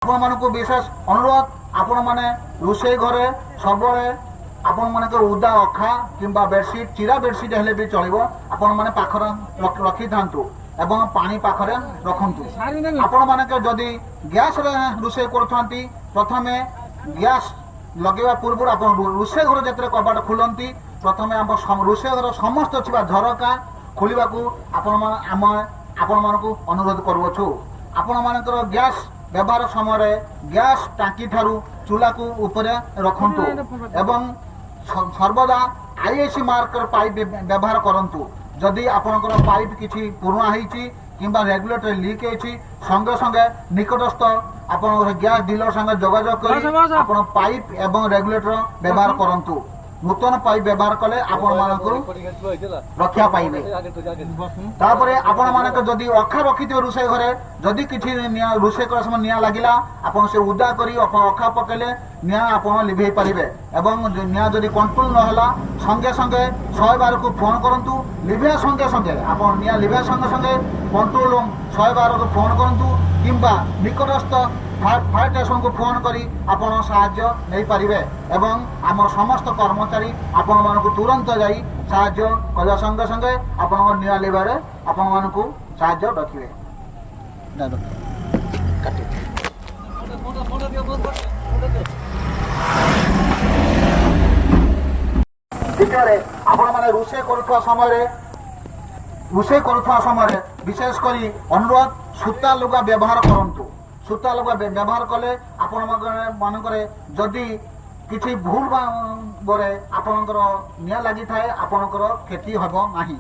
ଆପଣମାନଙ୍କୁ ବିଶେଷ ଅନୁରୋଧ, ଆପଣମାନେ ରୋଷେଇ ଘରେ ସବୁବେଳେ ଆପଣମାନଙ୍କ ଉଦା ଅଖା କିମ୍ବା ବେଡସିଟ୍ ଚିରା ବେଡସିଟ୍ ହେଲେ ବି ଚଳିବ, ଆପଣମାନେ ପାଖରେ ରଖିଥାନ୍ତୁ ଏବଂ ପାଣି ପାଖରେ ରଖନ୍ତୁ। ଆପଣମାନଙ୍କ ଯଦି ଗ୍ୟାସରେ ରୋଷେଇ କରୁଥାନ୍ତି, ପ୍ରଥମେ ଗ୍ୟାସ୍ ଲଗାଇବା ପୂର୍ବରୁ ଆପଣ ରୋଷେଇ ଘର ଯେତେବେଳେ କବାଟ ଖୋଲନ୍ତି, ପ୍ରଥମେ ଆମ ରୋଷେଇ ଘର ସମସ୍ତ ଥିବା ଝରକା ଖୋଲିବାକୁ ଆପଣମାନଙ୍କୁ ଅନୁରୋଧ କରୁଅଛୁ। ଆପଣମାନଙ୍କର ଗ୍ୟାସ୍ ବ୍ୟବହାର ସମୟରେ ଗ୍ୟାସ୍ ଟାଙ୍କି ଠାରୁ ଚୁଲାକୁ ଉପରେ ରଖନ୍ତୁ ଏବଂ ସର୍ବଦା IIC ମାର୍କର ପାଇପ୍ ବ୍ୟବହାର କରନ୍ତୁ। ଯଦି ଆପଣଙ୍କର ପାଇପ୍ କିଛି ପୁରୁଣା ହେଇଛି କିମ୍ବା ରେଗୁଲେଟର ଲିକ୍ ହେଇଛି, ସଙ୍ଗେ ସଙ୍ଗେ ନିକଟସ୍ଥ ଆପଣଙ୍କର ଗ୍ୟାସ୍ ଡିଲର ସାଙ୍ଗେ ଯୋଗାଯୋଗ କରି ଆପଣ ପାଇପ୍ ଏବଂ ରେଗୁଲେଟର ବ୍ୟବହାର କରନ୍ତୁ। ନୂତନ ପାଇପ୍ ବ୍ୟବହାର କଲେ ଆପଣମାନଙ୍କୁ ରକ୍ଷା ପାଇବେ। ତାପରେ ଆପଣମାନଙ୍କ ଯଦି ଅଖା ରଖିଥିବେ ରୋଷେଇ ଘରେ, ଯଦି କିଛି ରୋଷେଇ କରିବା ସମୟ ନିଆଁ ଲାଗିଲା, ଆପଣ ସେ ଉଦା କରି ଅଖା ପକେଇଲେ ନିଆଁ ଆପଣ ଲିଭେଇ ପାରିବେ ଏବଂ ନିଆଁ ଯଦି କଣ୍ଟ୍ରୋଲ ନହେଲା ସଙ୍ଗେ ସଙ୍ଗେ 112କୁ ଫୋନ୍ କରନ୍ତୁ। ଲିଭେଇବା ସଙ୍ଗେ ସଙ୍ଗେ ଆପଣ ନିଆଁ ଲିଭେଇବା ସଙ୍ଗେ ସଙ୍ଗେ କଣ୍ଟ୍ରୋଲ 112କୁ ଫୋନ୍ କରନ୍ତୁ କିମ୍ବା ନିକଟସ୍ଥ ଫାୟାର ଷ୍ଟେସନକୁ ଫୋନ୍ କରି ଆପଣ ସାହାଯ୍ୟ ନେଇପାରିବେ ଏବଂ ଆମର ସମସ୍ତ କର୍ମଚାରୀ ଆପଣମାନଙ୍କୁ ତୁରନ୍ତ ଯାଇ ସାହାଯ୍ୟ କରିବା ସଙ୍ଗେ ସଙ୍ଗେ ଆପଣଙ୍କ ନିଆଁ ଲିଭାରେ ଆପଣମାନଙ୍କୁ ସାହାଯ୍ୟ ରଖିବେ। ଦ୍ୱିତୀୟରେ ଆପଣମାନେ ରୋଷେଇ କରୁଥିବା ସମୟରେ ବିଶେଷ କରି ଅନୁରୋଧ, ସୂତା ଲୁଗା ବ୍ୟବହାର କରନ୍ତୁ। ସୂତା ଲୁଗା ବ୍ୟବହାର କଲେ ଆପଣମାନଙ୍କରେ ଯଦି କିଛି ଭୁଲ ଭାବରେ ଆପଣଙ୍କର ନିଆଁ ଲାଗିଥାଏ, ଆପଣଙ୍କର କ୍ଷତି ହେବ ନାହିଁ।